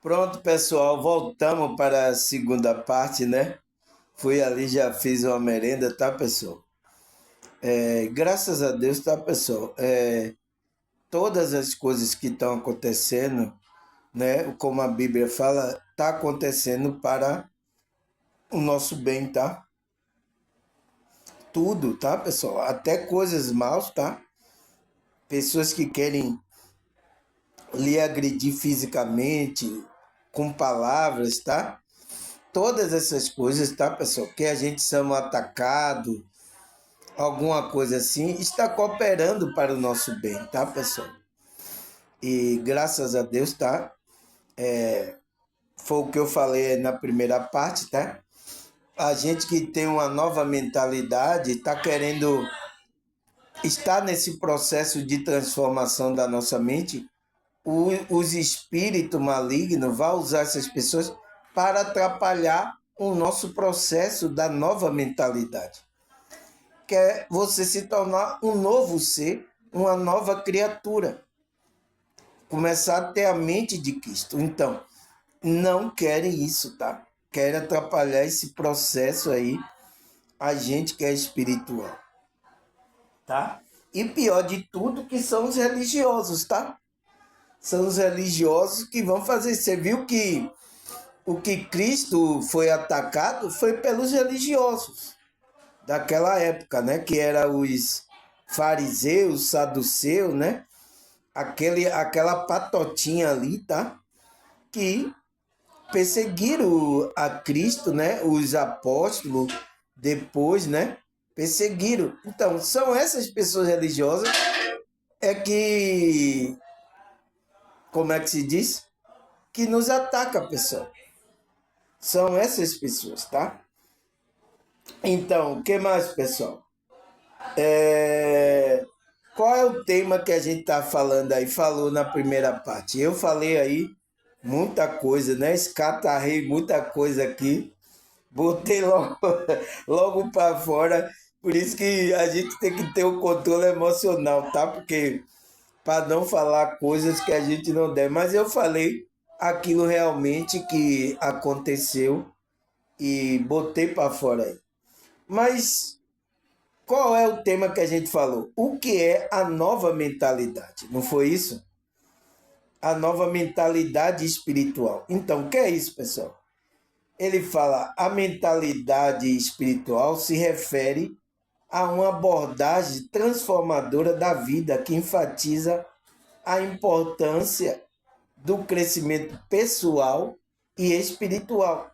Pronto, pessoal, voltamos para a segunda parte, né? Fui ali, já fiz uma merenda, tá, pessoal? Graças a Deus, tá, pessoal? Todas as coisas que estão acontecendo, né? Como a Bíblia fala, tá acontecendo para o nosso bem, tá? Tudo, tá, pessoal? Até coisas maus, tá? Pessoas que querem lhe agredir fisicamente, com palavras, tá? Todas essas coisas, tá, pessoal? Que a gente chama atacado, alguma coisa assim, está cooperando para o nosso bem, tá, pessoal? E graças a Deus, tá? Foi o que eu falei na primeira parte, tá? A gente que tem uma nova mentalidade, está querendo estar nesse processo de transformação da nossa mente, os espíritos malignos vão usar essas pessoas para atrapalhar o nosso processo da nova mentalidade. Que é você se tornar um novo ser, uma nova criatura. Começar a ter a mente de Cristo. Então, não querem isso, tá? Querem atrapalhar esse processo aí, a gente que é espiritual, tá? E pior de tudo que são os religiosos, tá? São os religiosos que vão fazer. Você viu que o que Cristo foi atacado foi pelos religiosos daquela época, né? Que eram os fariseus, saduceus, né? Aquela patotinha ali, tá? Que perseguiram a Cristo, né? Os apóstolos, depois, né? Perseguiram. Então, são essas pessoas religiosas que, como é que se diz? Que nos ataca, pessoal. São essas pessoas, tá? Então, o que mais, pessoal? Qual é o tema que a gente tá falando aí? Falou na primeira parte. Eu falei aí muita coisa, né? Escatarrei muita coisa aqui. Botei logo, logo para fora. Por isso que a gente tem que ter o controle emocional, tá? Porque para não falar coisas que a gente não deve. Mas eu falei aquilo realmente que aconteceu e botei para fora aí. Mas qual é o tema que a gente falou? O que é a nova mentalidade? Não foi isso? A nova mentalidade espiritual. Então, o que é isso, pessoal? Ele fala, a mentalidade espiritual se refere a uma abordagem transformadora da vida que enfatiza a importância do crescimento pessoal e espiritual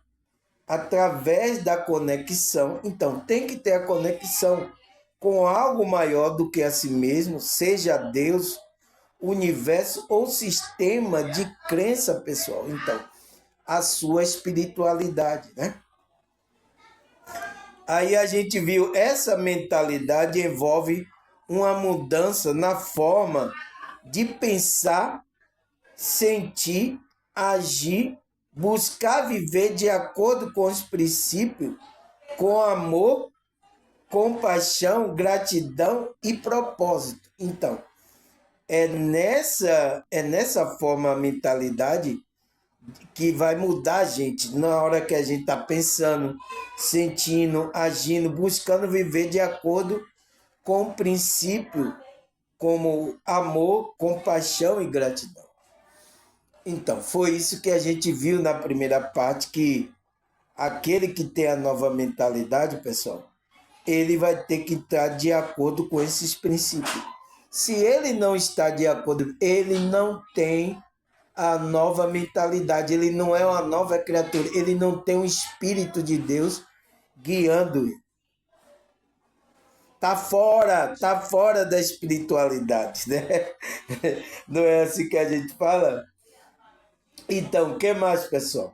através da conexão. Então, tem que ter a conexão com algo maior do que a si mesmo, seja Deus, universo ou sistema de crença pessoal. Então, a sua espiritualidade, né? Aí a gente viu essa mentalidade envolve uma mudança na forma de pensar, sentir, agir, buscar viver de acordo com os princípios, com amor, compaixão, gratidão e propósito. Então, é nessa forma a mentalidade que vai mudar a gente na hora que a gente está pensando, sentindo, agindo, buscando viver de acordo com o princípio como amor, compaixão e gratidão. Então, foi isso que a gente viu na primeira parte, que aquele que tem a nova mentalidade, pessoal, ele vai ter que estar de acordo com esses princípios. Se ele não está de acordo, ele não tem a nova mentalidade, ele não é uma nova criatura, ele não tem o Espírito de Deus guiando ele. Tá fora da espiritualidade, né? Não é assim que a gente fala? Então, o que mais, pessoal?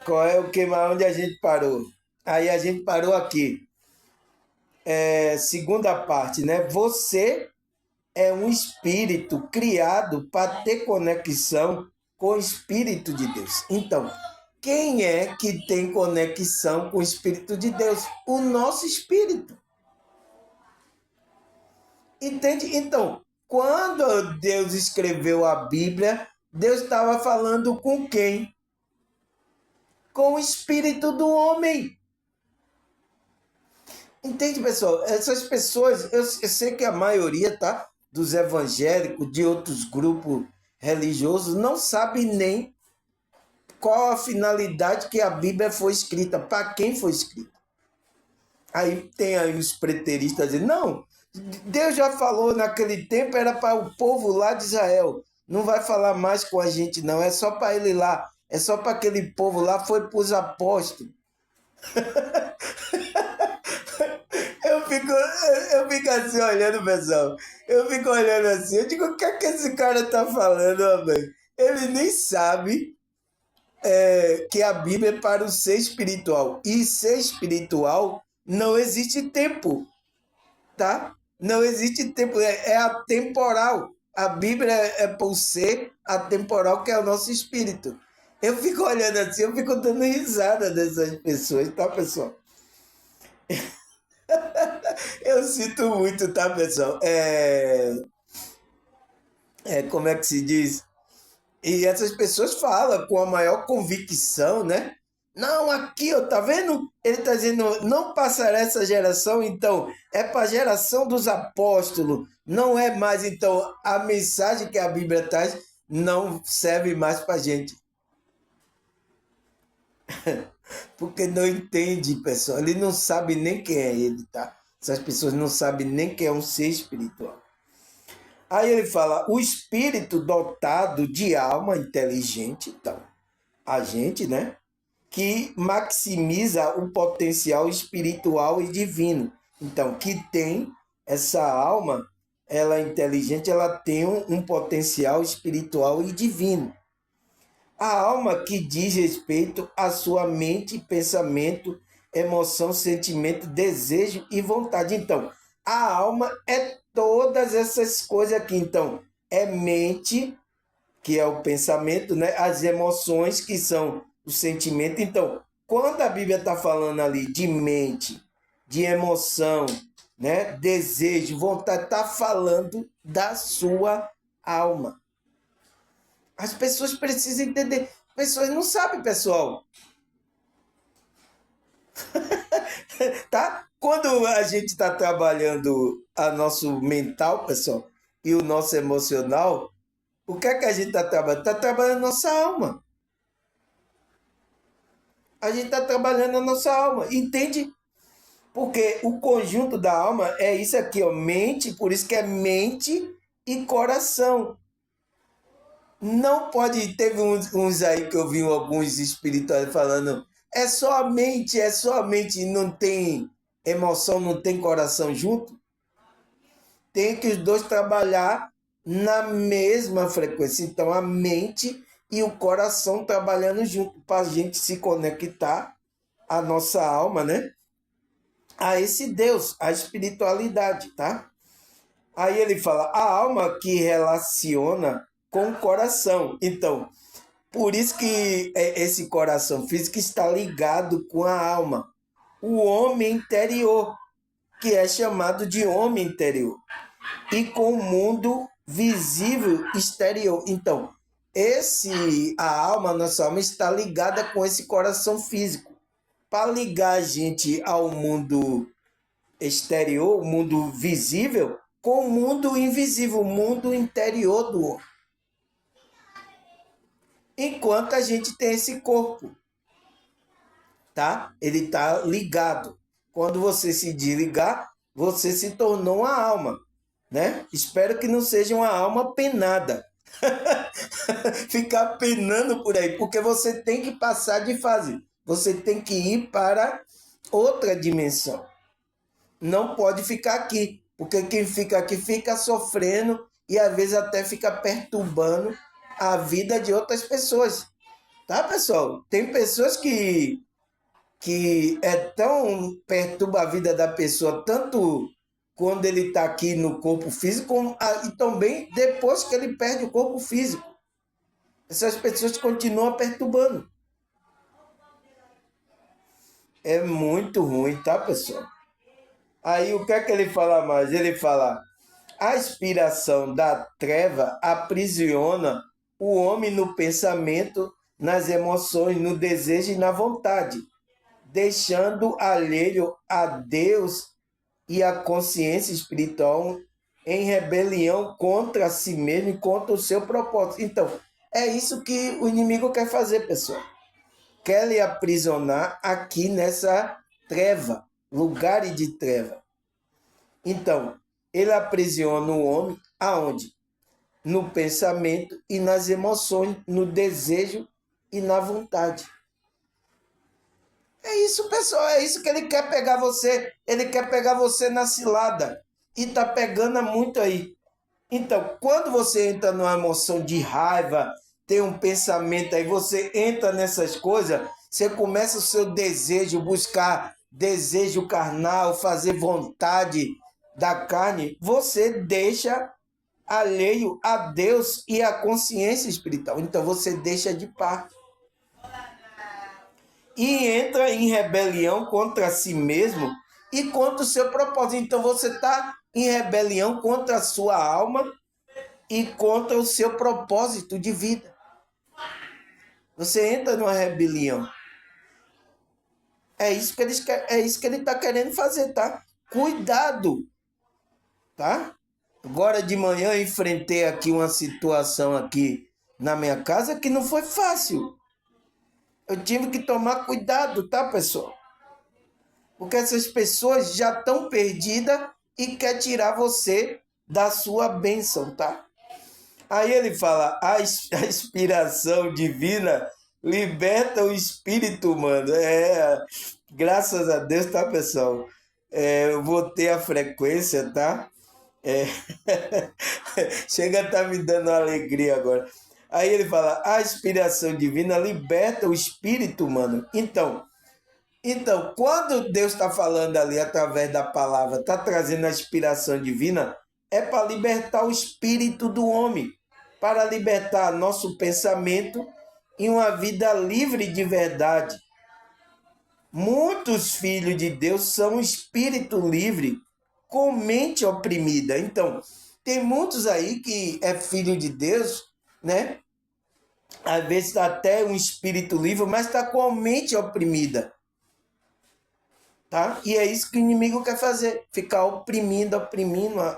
Qual é o que mais? Onde a gente parou? Aí a gente parou aqui. Segunda parte, né? Você é um espírito criado para ter conexão com o Espírito de Deus. Então, quem é que tem conexão com o Espírito de Deus? O nosso espírito. Entende? Então, quando Deus escreveu a Bíblia, Deus estava falando com quem? Com o espírito do homem. Entende, pessoal? Essas pessoas, eu sei que a maioria, tá? Dos evangélicos, de outros grupos religiosos, não sabe nem qual a finalidade que a Bíblia foi escrita, para quem foi escrita. Aí tem aí os preteristas dizendo, não, Deus já falou naquele tempo, era para o povo lá de Israel. Não vai falar mais com a gente, não. É só para ele lá. É só para aquele povo lá, foi para os apóstolos. Eu fico assim olhando, pessoal. Eu fico olhando assim. Eu digo, o que é que esse cara tá falando, ó, velho? Ele nem sabe que a Bíblia é para o ser espiritual. E ser espiritual não existe tempo, tá? Não existe tempo, é atemporal. A Bíblia é para o ser atemporal, que é o nosso espírito. Eu fico olhando assim, eu fico dando risada dessas pessoas, tá, pessoal? Eu sinto muito, tá, pessoal? Como é que se diz? E essas pessoas falam com a maior convicção, né? Não, aqui, ó, tá vendo? Ele tá dizendo, não passará essa geração, então, é para a geração dos apóstolos. Não é mais, então, a mensagem que a Bíblia traz não serve mais para gente. Porque não entende, pessoal. Ele não sabe nem quem é ele, tá? Essas pessoas não sabem nem quem é um ser espiritual. Aí ele fala, o espírito dotado de alma inteligente, então, a gente, né? Que maximiza o potencial espiritual e divino. Então, que tem essa alma, ela é inteligente, ela tem um potencial espiritual e divino. A alma que diz respeito à sua mente, pensamento, emoção, sentimento, desejo e vontade. Então, a alma é todas essas coisas aqui. Então, é mente, que é o pensamento, né? As emoções, que são o sentimento. Então, quando a Bíblia está falando ali de mente, de emoção, né? Desejo, vontade, está falando da sua alma. As pessoas precisam entender. As pessoas não sabem, pessoal. Tá? Quando a gente está trabalhando a nosso mental, pessoal, e o nosso emocional, o que é que a gente está trabalhando? Está trabalhando a nossa alma. A gente está trabalhando a nossa alma, entende? Porque o conjunto da alma é isso aqui, ó, mente, por isso que é mente e coração. Não pode, teve uns aí que eu vi alguns espirituais falando, é só a mente, não tem emoção, não tem coração junto. Tem que os dois trabalhar na mesma frequência. Então a mente e o coração trabalhando junto para a gente se conectar a nossa alma, né? A esse Deus, a espiritualidade, tá? Aí ele fala, a alma que relaciona com o coração. Então, por isso que esse coração físico está ligado com a alma. O homem interior, que é chamado de homem interior. E com o mundo visível exterior. Então, a alma, nossa alma, está ligada com esse coração físico. Para ligar a gente ao mundo exterior, o mundo visível, com o mundo invisível, o mundo interior do homem. Enquanto a gente tem esse corpo, tá? Ele está ligado. Quando você se desligar, você se tornou uma alma, né? Espero que não seja uma alma penada. Ficar penando por aí, porque você tem que passar de fase. Você tem que ir para outra dimensão. Não pode ficar aqui, porque quem fica aqui fica sofrendo e às vezes até fica perturbando a vida de outras pessoas. Tá, pessoal? Tem pessoas que é tão perturba a vida da pessoa, tanto quando ele está aqui no corpo físico, e também depois que ele perde o corpo físico. Essas pessoas continuam perturbando. É muito ruim, tá, pessoal? Aí o que é que ele fala mais? Ele fala, a aspiração da treva aprisiona o homem no pensamento, nas emoções, no desejo e na vontade, deixando alheio a Deus e a consciência espiritual em rebelião contra si mesmo e contra o seu propósito. Então, é isso que o inimigo quer fazer, pessoal. Quer lhe aprisionar aqui nessa treva, lugar de treva. Então, ele aprisiona o homem aonde? No pensamento e nas emoções, no desejo e na vontade. É isso, pessoal, é isso que ele quer pegar você. Ele quer pegar você na cilada. E tá pegando muito aí. Então, quando você entra numa emoção de raiva, tem um pensamento aí, você entra nessas coisas, você começa o seu desejo, buscar desejo carnal, fazer vontade da carne, você deixa alheio a Deus e a consciência espiritual. Então, você deixa de parte. E entra em rebelião contra si mesmo e contra o seu propósito. Então você está em rebelião contra a sua alma e contra o seu propósito de vida. Você entra numa rebelião. É isso que ele está querendo fazer, tá? Cuidado, tá? Agora de manhã eu enfrentei aqui uma situação aqui na minha casa que não foi fácil. Eu tive que tomar cuidado, tá, pessoal? Porque essas pessoas já estão perdidas e quer tirar você da sua bênção, tá? Aí ele fala, a inspiração divina liberta o espírito humano. Graças a Deus, tá, pessoal? Eu vou ter a frequência, tá? Chega a estar me dando alegria agora. Aí ele fala, a inspiração divina liberta o espírito humano. Então, quando Deus está falando ali através da palavra, está trazendo a inspiração divina, é para libertar o espírito do homem, para libertar nosso pensamento em uma vida livre de verdade. Muitos filhos de Deus são espírito livre, com mente oprimida. Então, tem muitos aí que é filho de Deus, né? Às vezes está até um espírito livre, mas está com a mente oprimida. Tá? E é isso que o inimigo quer fazer, ficar oprimindo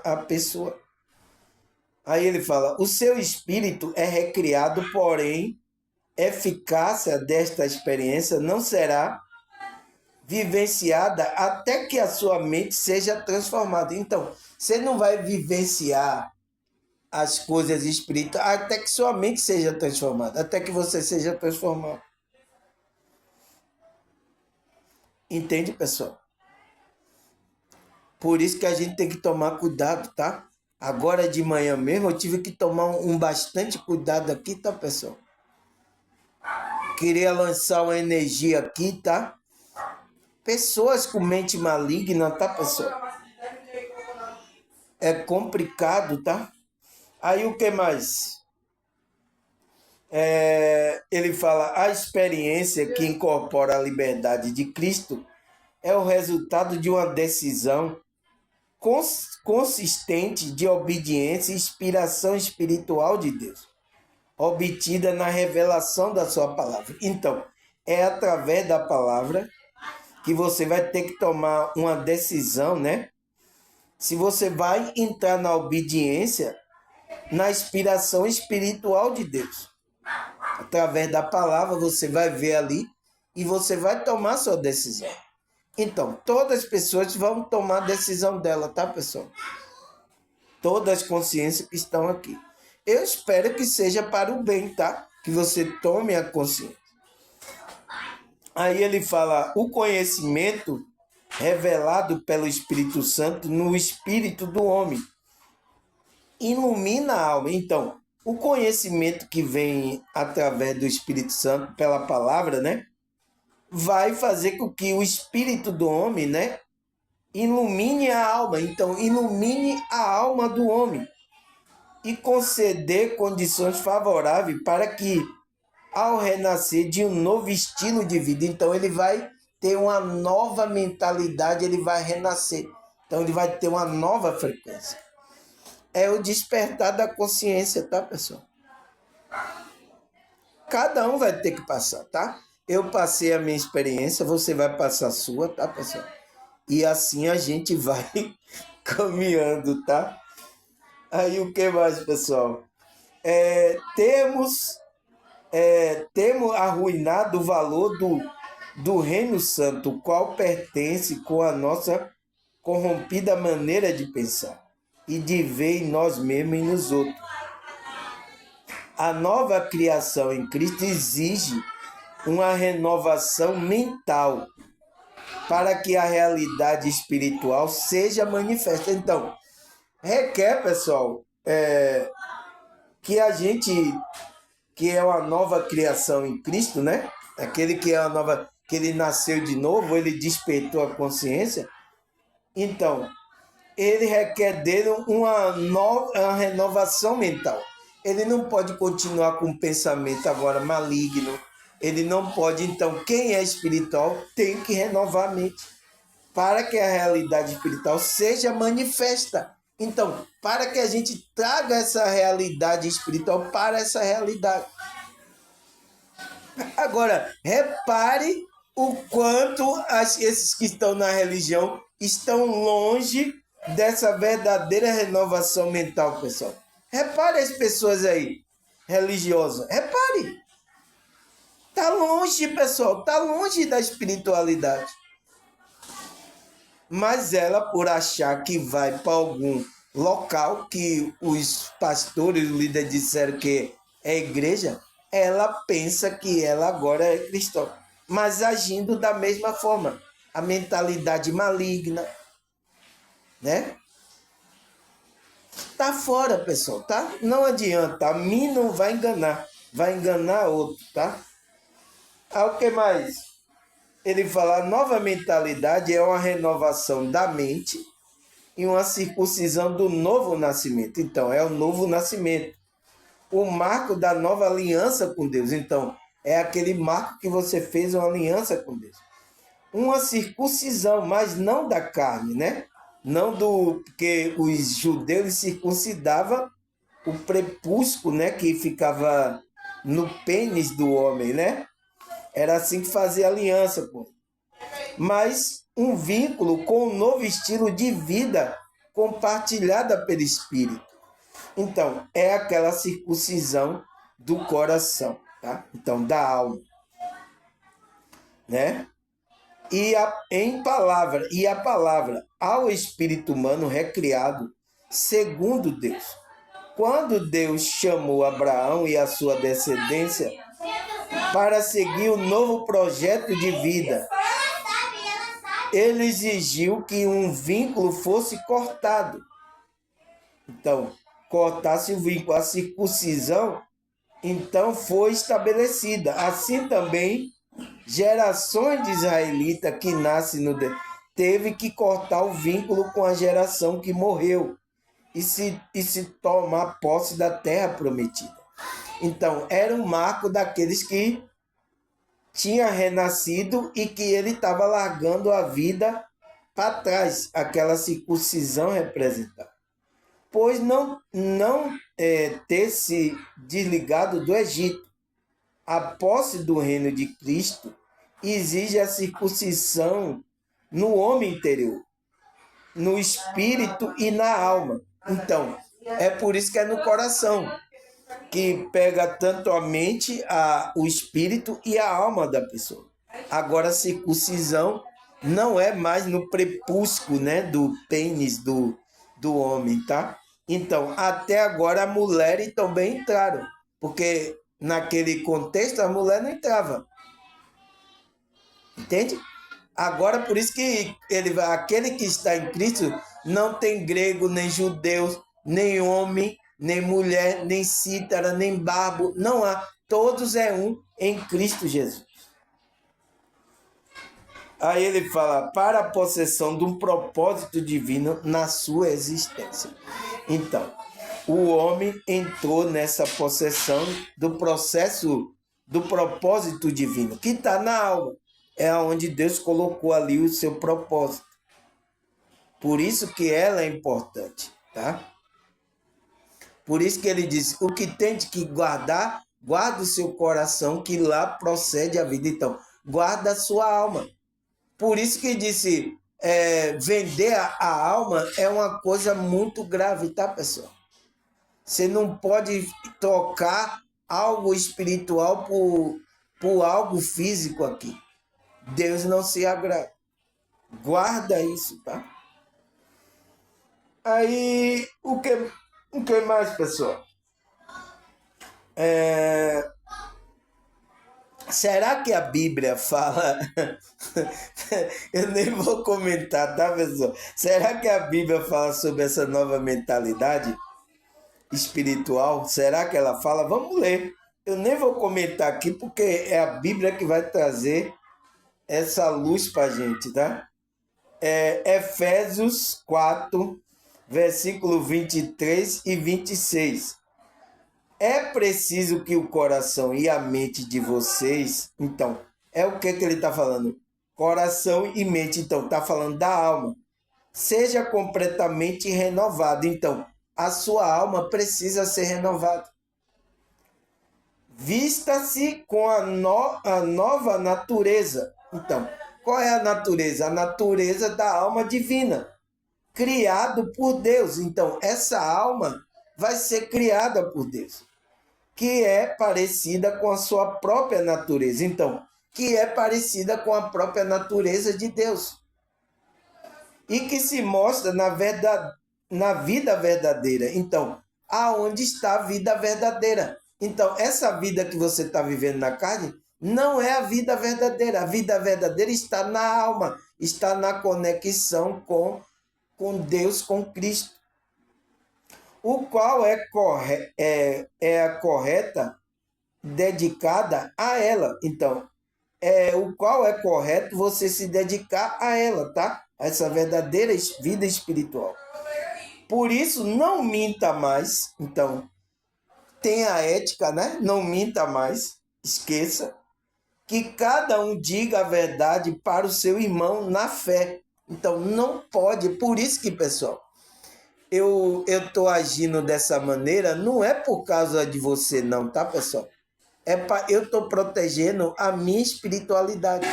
a pessoa. Aí ele fala, o seu espírito é recriado, porém, eficácia desta experiência não será vivenciada até que a sua mente seja transformada. Então, você não vai vivenciar as coisas espirituais até que sua mente seja transformada, até que você seja transformado. Entende, pessoal? Por isso que a gente tem que tomar cuidado, tá? Agora de manhã mesmo eu tive que tomar um bastante cuidado aqui, tá, pessoal? Queria lançar uma energia aqui, tá? Pessoas com mente maligna, tá, pessoal? É complicado, tá? Aí o que mais? Ele fala, a experiência que incorpora a liberdade de Cristo é o resultado de uma decisão consistente de obediência e inspiração espiritual de Deus, obtida na revelação da sua palavra. Então, é através da palavra que você vai ter que tomar uma decisão, né? Se você vai entrar na obediência, na inspiração espiritual de Deus. Através da palavra, você vai ver ali e você vai tomar sua decisão. Então, todas as pessoas vão tomar a decisão dela, tá, pessoal? Todas as consciências que estão aqui. Eu espero que seja para o bem, tá? Que você tome a consciência. Aí ele fala, o conhecimento revelado pelo Espírito Santo no espírito do homem ilumina a alma. Então, o conhecimento que vem através do Espírito Santo, pela palavra, né? Vai fazer com que o espírito do homem, né? Ilumine a alma. Então, ilumine a alma do homem e conceder condições favoráveis para que, ao renascer de um novo estilo de vida, então ele vai ter uma nova mentalidade, ele vai renascer. Então, ele vai ter uma nova frequência. É o despertar da consciência, tá, pessoal? Cada um vai ter que passar, tá? Eu passei a minha experiência, você vai passar a sua, tá, pessoal? E assim a gente vai caminhando, tá? Aí o que mais, pessoal? Temos arruinado o valor do Reino Santo, o qual pertence com a nossa corrompida maneira de pensar e de ver em nós mesmos e nos outros. A nova criação em Cristo exige uma renovação mental para que a realidade espiritual seja manifesta. Então, requer, pessoal, que a gente, que é uma nova criação em Cristo, né? Aquele que é uma nova, que ele nasceu de novo, ele despertou a consciência. Então, ele requer dele uma renovação mental. Ele não pode continuar com um pensamento agora maligno. Ele não pode, então, quem é espiritual tem que renovar a mente para que a realidade espiritual seja manifesta. Então, para que a gente traga essa realidade espiritual para essa realidade. Agora, repare o quanto esses que estão na religião estão longe dessa verdadeira renovação mental, pessoal. Repare as pessoas aí, religiosas. Repare. Está longe, pessoal. Está longe da espiritualidade. Mas ela, por achar que vai para algum local que os pastores, os líderes disseram que é igreja, ela pensa que ela agora é cristã, mas agindo da mesma forma. A mentalidade maligna, né? Tá fora, pessoal, tá? Não adianta, a mim não vai enganar outro, tá? O que mais? Ele fala, a nova mentalidade é uma renovação da mente e uma circuncisão do novo nascimento. Então, é o novo nascimento. O marco da nova aliança com Deus. Então, é aquele marco que você fez uma aliança com Deus. Uma circuncisão, mas não da carne, né? Não do... Porque os judeus circuncidavam o prepúsculo, né? Que ficava no pênis do homem, né? Era assim que fazia aliança com ele. Mas um vínculo com um novo estilo de vida compartilhada pelo Espírito. Então, é aquela circuncisão do coração, tá? Então, da alma, né? E a palavra ao espírito humano recriado segundo Deus. Quando Deus chamou Abraão e a sua descendência para seguir o novo projeto de vida, ele exigiu que um vínculo fosse cortado. Então, cortasse o vínculo, a circuncisão, então foi estabelecida. Assim também, gerações de israelitas que nascem teve que cortar o vínculo com a geração que morreu e se tomar posse da terra prometida. Então, era um marco daqueles que tinha renascido e que ele estava largando a vida para trás, aquela circuncisão representava. Pois não ter se desligado do Egito. A posse do reino de Cristo exige a circuncisão no homem interior, no espírito e na alma. Então, é por isso que é no coração, que pega tanto a mente, o espírito e a alma da pessoa. Agora, a circuncisão não é mais no prepúsculo, né, do pênis do homem, tá? Então, até agora, as mulheres também entraram, porque naquele contexto a mulher não entrava. Entende? Agora, por isso que aquele que está em Cristo não tem grego, nem judeu, nem homem, nem mulher, nem cítara, nem barbo, não há. Todos é um em Cristo Jesus. Aí ele fala, para a possessão de um propósito divino na sua existência. Então, o homem entrou nessa possessão do processo, do propósito divino, que está na alma. É onde Deus colocou ali o seu propósito. Por isso que ela é importante, tá? Por isso que ele diz, o que tem que guardar, guarda o seu coração, que lá procede a vida. Então, guarda a sua alma. Por isso que disse, vender a alma é uma coisa muito grave, tá, pessoal? Você não pode trocar algo espiritual por algo físico aqui. Deus não se agrada. Guarda isso, tá? Aí, o que mais, pessoal? Será que a Bíblia fala... Eu nem vou comentar, tá, pessoal? Será que a Bíblia fala sobre essa nova mentalidade espiritual? Será que ela fala? Vamos ler. Eu nem vou comentar aqui, porque é a Bíblia que vai trazer essa luz para a gente, tá? Efésios 4, versículo 23 e 26. É preciso que o coração e a mente de vocês... Então, é o que ele está falando? Coração e mente. Então, está falando da alma. Seja completamente renovado. Então, a sua alma precisa ser renovada. Vista-se com a nova natureza. Então, qual é a natureza? A natureza da alma divina, criado por Deus. Então, essa alma vai ser criada por Deus, que é parecida com a sua própria natureza. Então, que é parecida com a própria natureza de Deus. E que se mostra na vida verdadeira. Então, aonde está a vida verdadeira? Então, essa vida que você está vivendo na carne não é a vida verdadeira. A vida verdadeira está na alma, está na conexão com Deus, com Cristo. O qual é a correta, dedicada a ela. Então, o qual é correto você se dedicar a ela, tá? Essa verdadeira vida espiritual. Por isso, não minta mais. Então, tenha ética, né? Não minta mais. Esqueça. Que cada um diga a verdade para o seu irmão na fé. Então, não pode. Por isso que, pessoal, eu estou agindo dessa maneira, não é por causa de você não, tá, pessoal? Eu estou protegendo a minha espiritualidade.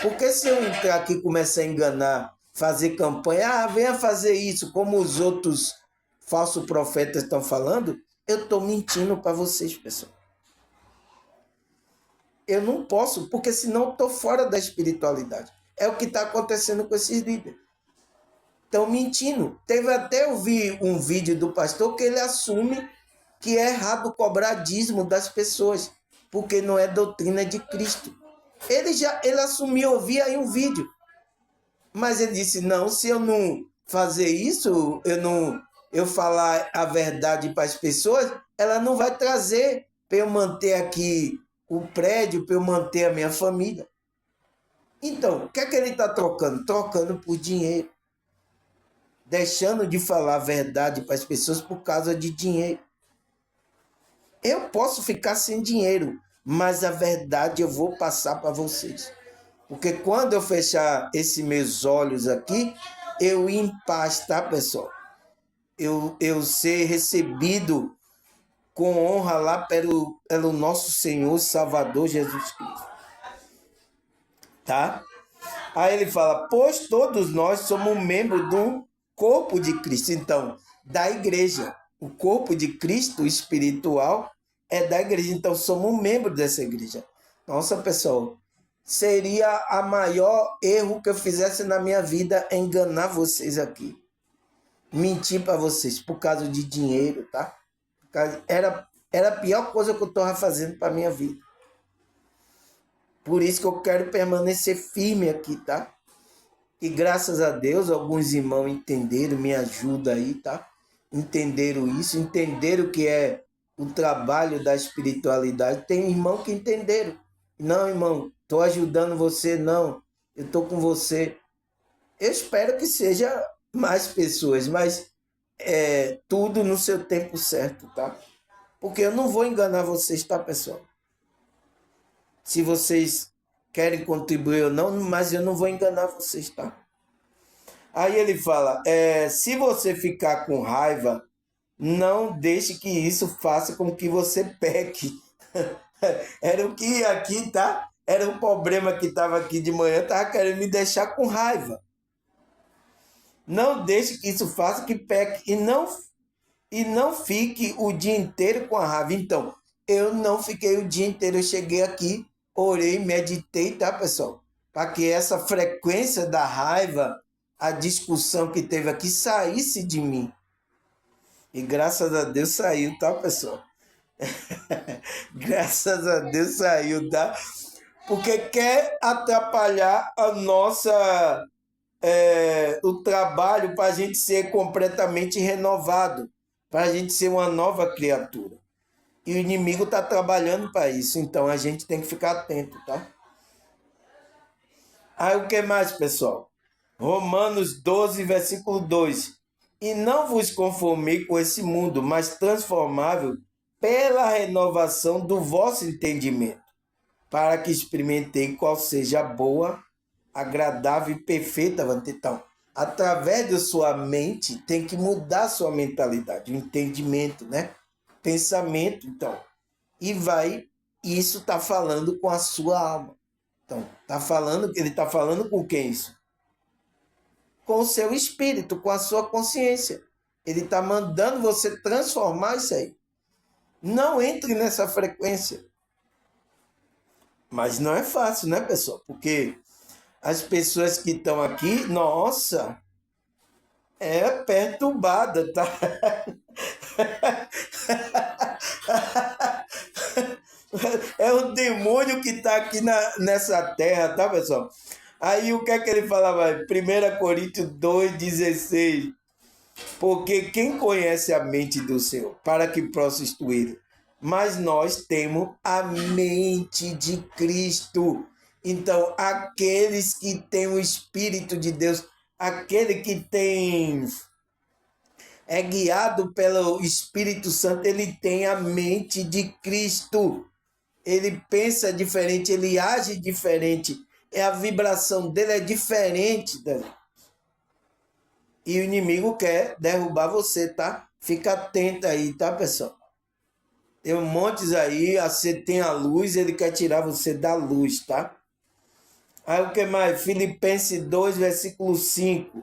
Porque se eu entrar aqui e começar a enganar, fazer campanha, venha fazer isso, como os outros falsos profetas estão falando, eu estou mentindo para vocês, pessoal. Eu não posso, porque senão eu estou fora da espiritualidade. É o que está acontecendo com esses líderes. Estão mentindo. Eu vi um vídeo do pastor que ele assume que é errado cobrar dízimo das pessoas, porque não é doutrina de Cristo. Ele assumiu, eu vi aí um vídeo. Mas ele disse, não, se eu não fazer isso, eu falar a verdade para as pessoas, ela não vai trazer para eu manter aqui o prédio, para eu manter a minha família. Então, o que é que ele está trocando? Trocando por dinheiro. Deixando de falar a verdade para as pessoas por causa de dinheiro. Eu posso ficar sem dinheiro, mas a verdade eu vou passar para vocês. Porque quando eu fechar esses meus olhos aqui, eu ir em paz, tá, pessoal? Eu ser recebido com honra lá pelo nosso Senhor Salvador Jesus Cristo. Tá? Aí ele fala, pois todos nós somos membros do corpo de Cristo. Então, da igreja. O corpo de Cristo espiritual é da igreja. Então, somos membros dessa igreja. Nossa, pessoal, seria a maior erro que eu fizesse na minha vida enganar vocês aqui. Mentir para vocês por causa de dinheiro, tá? Era a pior coisa que eu estava fazendo para minha vida. Por isso que eu quero permanecer firme aqui, tá? E graças a Deus, alguns irmãos entenderam, me ajudam aí, tá? Entenderam isso, entenderam que é o trabalho da espiritualidade. Tem irmão que entenderam. Não, irmão, estou ajudando você, não. Eu estou com você. Eu espero que seja mais pessoas, mas tudo no seu tempo certo, tá? Porque eu não vou enganar vocês, tá, pessoal? Se vocês querem contribuir ou não, mas eu não vou enganar vocês, tá? Aí ele fala, se você ficar com raiva, não deixe que isso faça com que você peque. Era o que aqui, tá? Era o problema que estava aqui de manhã, estava querendo me deixar com raiva. Não deixe que isso faça que peque e não fique o dia inteiro com a raiva. Então, eu não fiquei o dia inteiro, eu cheguei aqui, orei, meditei, tá, pessoal? Para que essa frequência da raiva, a discussão que teve aqui, saísse de mim. E graças a Deus saiu, tá, pessoal? Graças a Deus saiu, tá? Porque quer atrapalhar a nossa o trabalho para a gente ser completamente renovado, para a gente ser uma nova criatura. E o inimigo está trabalhando para isso, então a gente tem que ficar atento, tá? Aí o que mais, pessoal? Romanos 12, versículo 2. E não vos conformei com esse mundo, mas transformável pela renovação do vosso entendimento, para que experimentei qual seja a boa, agradável e perfeita vontade. Então, através da sua mente, tem que mudar a sua mentalidade, o entendimento, né? Pensamento, então. Isso está falando com a sua alma. Então, ele está falando com quem isso? Com o seu espírito, com a sua consciência. Ele está mandando você transformar isso aí. Não entre nessa frequência. Mas não é fácil, né, pessoal? Porque as pessoas que estão aqui, nossa, é perturbada, tá? É o demônio que está aqui nessa terra, tá, pessoal? Aí o que é que ele falava? 1 Coríntios 2,16. Porque quem conhece a mente do Senhor, para que possa instruí-lo? Mas nós temos a mente de Cristo. Então, aqueles que têm o Espírito de Deus, aquele que é guiado pelo Espírito Santo, ele tem a mente de Cristo. Ele pensa diferente, ele age diferente. A vibração dele é diferente. E o inimigo quer derrubar você, tá? Fica atento aí, tá, pessoal? Tem um monte aí, você tem a luz, ele quer tirar você da luz, tá? Aí o que mais? Filipenses 2, versículo 5.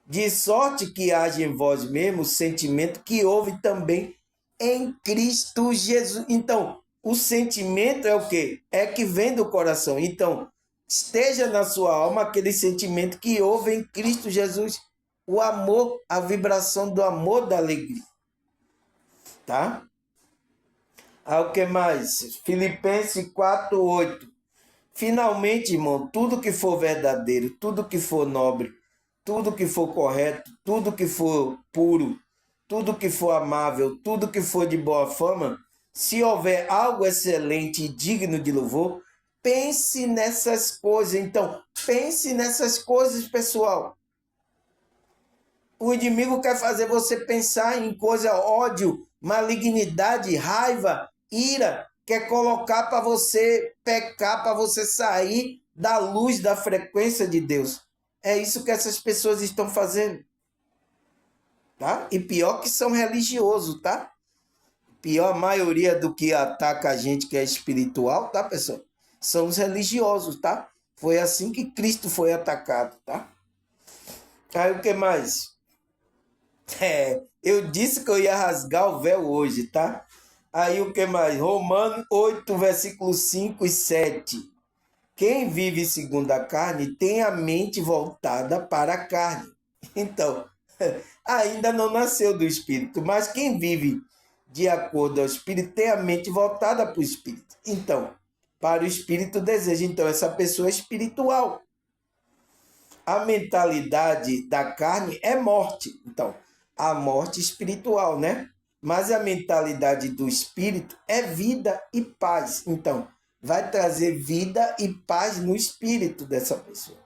De sorte que haja em vós mesmo o sentimento que houve também em Cristo Jesus. Então, o sentimento é o quê? É que vem do coração. Então, esteja na sua alma aquele sentimento que houve em Cristo Jesus. O amor, a vibração do amor, da alegria. Tá? Aí o que mais? Filipenses 4, 8. Finalmente, irmão, tudo que for verdadeiro, tudo que for nobre, tudo que for correto, tudo que for puro, tudo que for amável, tudo que for de boa fama, se houver algo excelente e digno de louvor, pense nessas coisas. Então, pense nessas coisas, pessoal. O inimigo quer fazer você pensar em coisa, ódio, malignidade, raiva, ira, quer colocar para você pecar, para você sair da luz, da frequência de Deus. É isso que essas pessoas estão fazendo. Tá? E pior que são religiosos, tá? Pior, a maioria do que ataca a gente que é espiritual, tá, pessoal? São os religiosos, tá? Foi assim que Cristo foi atacado, tá? Aí o que mais? Eu disse que eu ia rasgar o véu hoje, tá? Aí o que mais? Romanos 8, versículos 5 e 7. Quem vive segundo a carne tem a mente voltada para a carne. Então, ainda não nasceu do Espírito, mas quem vive de acordo ao Espírito tem a mente voltada para o Espírito. Então, para o Espírito deseja. Então, essa pessoa é espiritual. A mentalidade da carne é morte. Então, a morte espiritual, né? Mas a mentalidade do Espírito é vida e paz. Então, vai trazer vida e paz no espírito dessa pessoa.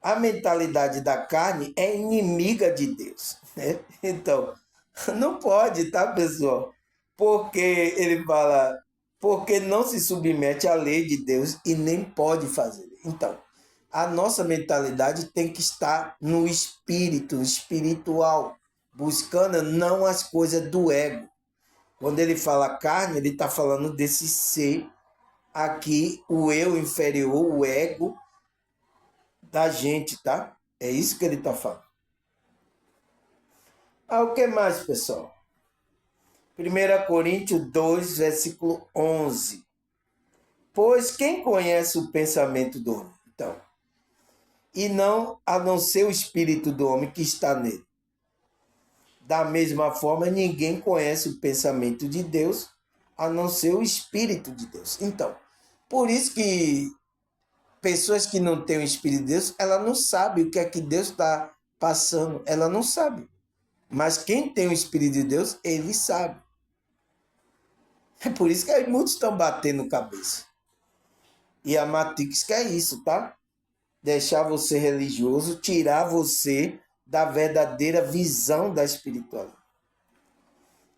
A mentalidade da carne é inimiga de Deus, né? Então, não pode, tá, pessoal? Porque ele fala, porque não se submete à lei de Deus e nem pode fazer. Então, a nossa mentalidade tem que estar no espírito, espiritual. buscando não as coisas do ego. Quando ele fala carne, ele está falando desse ser aqui, o eu inferior, o ego da gente, tá? É isso que ele está falando. O que mais, pessoal? 1 Coríntios 2, versículo 11. Pois quem conhece o pensamento do homem? Então, e não a não ser o espírito do homem que está nele. Da mesma forma, ninguém conhece o pensamento de Deus a não ser o espírito de Deus. Então, por isso que pessoas que não têm o espírito de Deus, ela não sabe o que é que Deus está passando, ela não sabe. Mas quem tem o espírito de Deus, ele sabe. É por isso que aí muitos estão batendo cabeça. E a Matrix que é isso, tá? Deixar você religioso, tirar você da verdadeira visão da espiritualidade.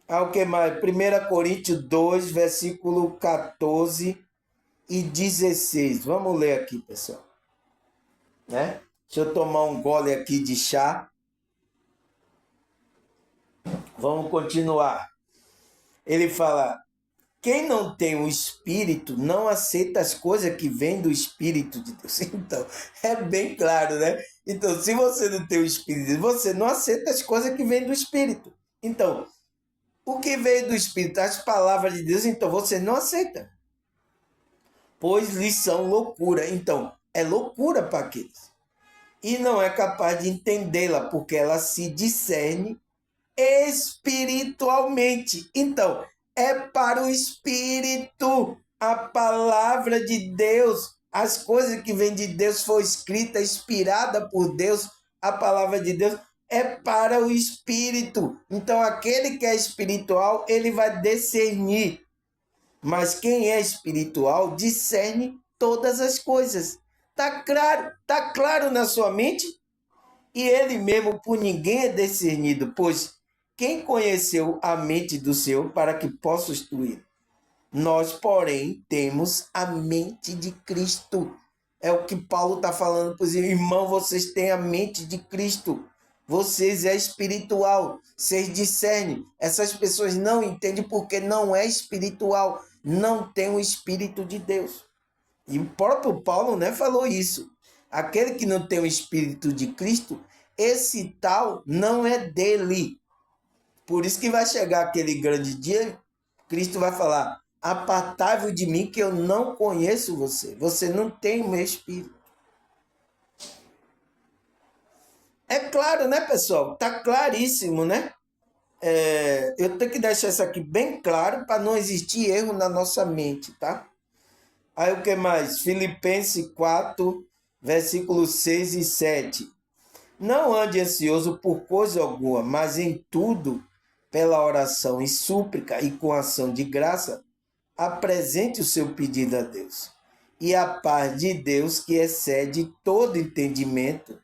O que mais? 1 Coríntios 2, versículo 14 e 16. Vamos ler aqui, pessoal. Né? Deixa eu tomar um gole aqui de chá. Vamos continuar. Ele fala: quem não tem o Espírito não aceita as coisas que vêm do Espírito de Deus. Então, é bem claro, né? Então, se você não tem o Espírito, você não aceita as coisas que vêm do Espírito. Então, o que veio do Espírito, as palavras de Deus, então você não aceita. Pois lhes são loucura. Então, é loucura para aqueles. E não é capaz de entendê-la, porque ela se discerne espiritualmente. Então, é para o Espírito. A palavra de Deus, as coisas que vêm de Deus, foi escrita, inspirada por Deus. A palavra de Deus é para o Espírito. Então, aquele que é espiritual, ele vai discernir. Mas quem é espiritual, discerne todas as coisas. Tá claro na sua mente? E ele mesmo por ninguém é discernido, pois quem conheceu a mente do Senhor para que possa instruir? Nós, porém, temos a mente de Cristo. É o que Paulo está falando para os irmãos, vocês têm a mente de Cristo. Vocês é espiritual, vocês discernem. Essas pessoas não entendem porque não é espiritual, não tem o Espírito de Deus. E o próprio Paulo, né, falou isso. Aquele que não tem o Espírito de Cristo, esse tal não é dele. Por isso que vai chegar aquele grande dia, Cristo vai falar: apartai-vos de mim que eu não conheço você. Você não tem o meu Espírito. É claro, né, pessoal? Tá claríssimo, né? Eu tenho que deixar isso aqui bem claro para não existir erro na nossa mente, tá? Aí o que mais? Filipenses 4, versículos 6 e 7. Não ande ansioso por coisa alguma, mas em tudo, pela oração e súplica e com ação de graça, apresente o seu pedido a Deus. E a paz de Deus, que excede todo entendimento,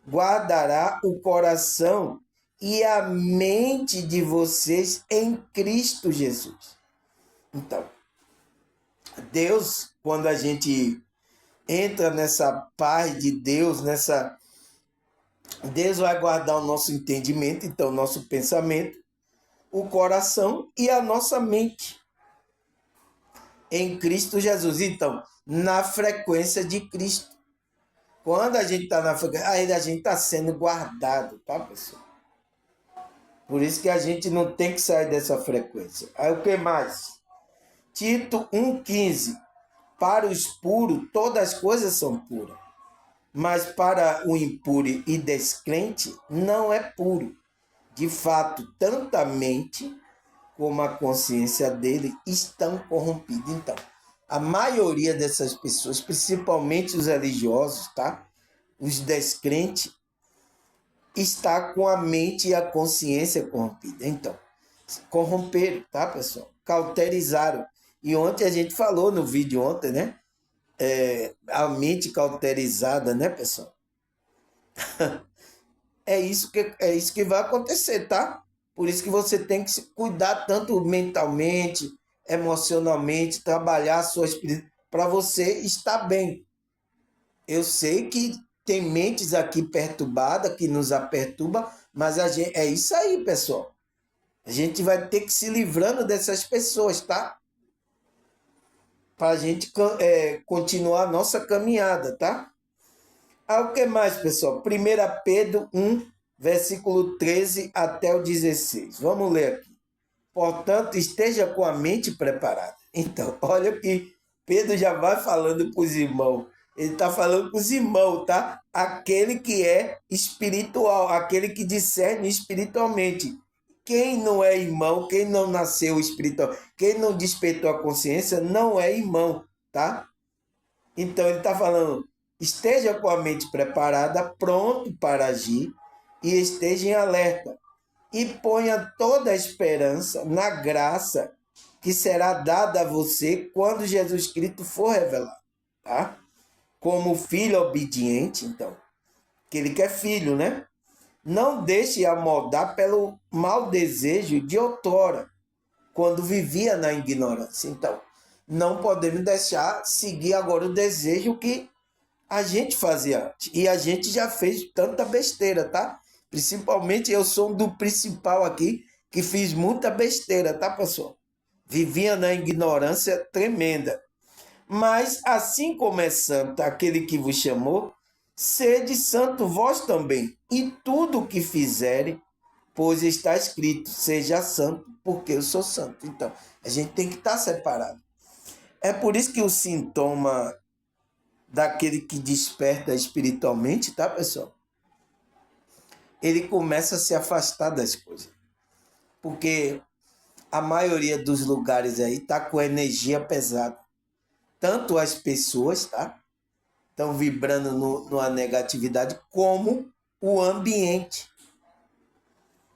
guardará o coração e a mente de vocês em Cristo Jesus. Então, Deus, quando a gente entra nessa paz de Deus, Deus vai guardar o nosso entendimento, então, o nosso pensamento, o coração e a nossa mente em Cristo Jesus. Então, na frequência de Cristo. Quando a gente está na frequência, aí a gente está sendo guardado, tá, pessoal? Por isso que a gente não tem que sair dessa frequência. Aí o que mais? Tito 1,15. Para os puros, todas as coisas são puras. Mas para o impuro e descrente, não é puro. De fato, tanto a mente como a consciência dele estão corrompidas. Então, a maioria dessas pessoas, principalmente os religiosos, tá? Os descrentes, está com a mente e a consciência corrompida. Então, corromperam, tá, pessoal? Cauterizaram. E ontem a gente falou no vídeo ontem, né? A mente cauterizada, né, pessoal? É isso que vai acontecer, tá? Por isso que você tem que se cuidar tanto mentalmente, emocionalmente, trabalhar a sua espírito para você estar bem. Eu sei que tem mentes aqui perturbadas, que nos perturba, Mas é isso aí, pessoal. A gente vai ter que se livrando dessas pessoas, tá? Para a gente continuar a nossa caminhada, tá? O que mais, pessoal? 1 Pedro 1, versículo 13 até o 16. Vamos ler aqui. Portanto, esteja com a mente preparada. Então, olha o que Pedro já vai falando para os irmãos. Ele está falando para os irmãos, tá? Aquele que é espiritual, aquele que discerne espiritualmente. Quem não é irmão, quem não nasceu espiritual, quem não despertou a consciência, não é irmão, tá? Então, ele está falando, esteja com a mente preparada, pronto para agir e esteja em alerta. E ponha toda a esperança na graça que será dada a você quando Jesus Cristo for revelado, tá? Como filho obediente, então, que ele quer filho, né? Não deixe amoldar pelo mau desejo de outrora, quando vivia na ignorância. Então, não podemos deixar seguir agora o desejo que a gente fazia antes. E a gente já fez tanta besteira, tá? Principalmente eu sou um do principal aqui que fiz muita besteira, tá, pessoal? Vivia na ignorância tremenda. Mas assim como é santo aquele que vos chamou, sede santo vós também. E tudo o que fizerem, pois está escrito, seja santo, porque eu sou santo. Então, a gente tem que estar separado. É por isso que o sintoma daquele que desperta espiritualmente, tá, pessoal? Ele começa a se afastar das coisas. Porque a maioria dos lugares aí tá com energia pesada. Tanto as pessoas, tá? Estão vibrando numa negatividade, como o ambiente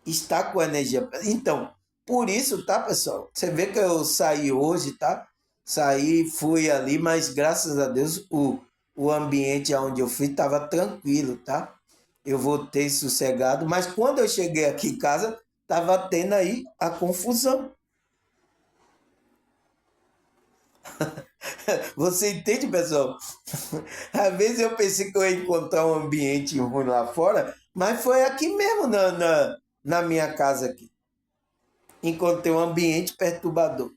está com energia pesada. Então, por isso, tá, pessoal? Você vê que eu saí hoje, tá? Saí, fui ali, mas graças a Deus o ambiente onde eu fui estava tranquilo, tá? Eu voltei sossegado, mas quando eu cheguei aqui em casa, estava tendo aí a confusão. Você entende, pessoal? Às vezes eu pensei que eu ia encontrar um ambiente ruim lá fora, mas foi aqui mesmo na minha casa aqui. Encontrei um ambiente perturbador.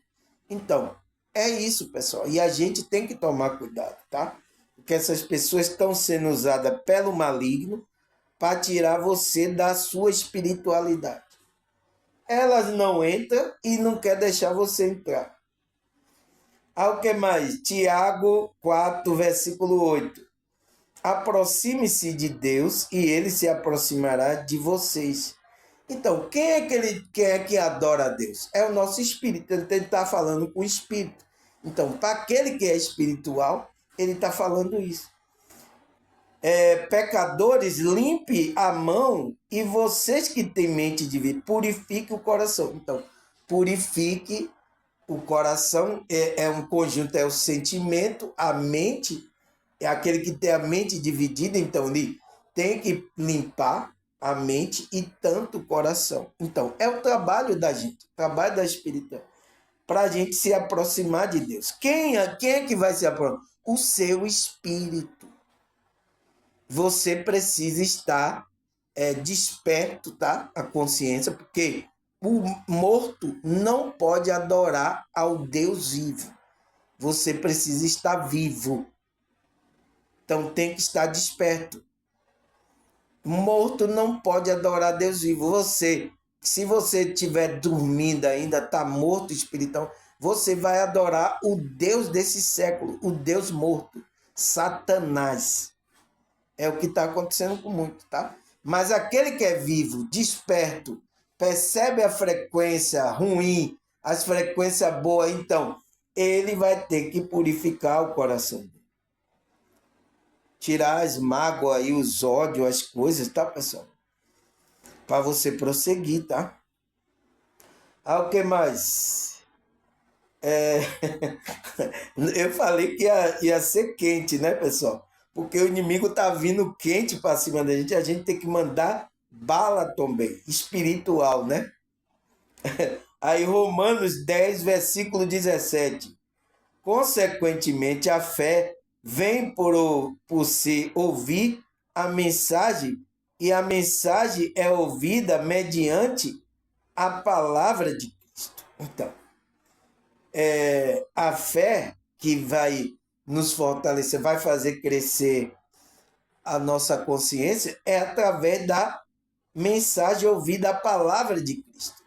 Então, é isso, pessoal. E a gente tem que tomar cuidado, tá? Porque essas pessoas estão sendo usadas pelo maligno para tirar você da sua espiritualidade. Elas não entram e não quer deixar você entrar. O que mais? Tiago 4, versículo 8. Aproxime-se de Deus e ele se aproximará de vocês. Então, quem é que adora a Deus? É o nosso espírito. Ele está falando com o espírito. Então, para aquele que é espiritual, ele está falando isso. Pecadores, limpe a mão, e vocês que têm mente de vida, purifique o coração. Então, purifique o coração, é um conjunto, é o sentimento, a mente, é aquele que tem a mente dividida, então ele tem que limpar a mente e tanto o coração. Então, é o trabalho da gente, o trabalho da espiritualidade, para a gente se aproximar de Deus. Quem é que vai se aproximar? O seu espírito. Você precisa estar desperto, tá? A consciência, porque o morto não pode adorar ao Deus vivo. Você precisa estar vivo. Então tem que estar desperto. Morto não pode adorar a Deus vivo. Se você estiver dormindo ainda, está morto espiritual, você vai adorar o Deus desse século, o Deus morto, Satanás. É o que está acontecendo com muito, tá? Mas aquele que é vivo, desperto, percebe a frequência ruim, as frequências boas, então ele vai ter que purificar o coração dele. Tirar as mágoas e os ódios, as coisas, tá, pessoal? Para você prosseguir, tá? O que mais? Eu falei que ia ser quente, né, pessoal? Porque o inimigo tá vindo quente para cima da gente, a gente tem que mandar bala também, espiritual, né? Aí Romanos 10, versículo 17. Consequentemente, a fé vem por se ouvir a mensagem, e a mensagem é ouvida mediante a palavra de Cristo. Então, a fé que vai nos fortalecer, vai fazer crescer a nossa consciência é através da mensagem ouvida, a palavra de Cristo.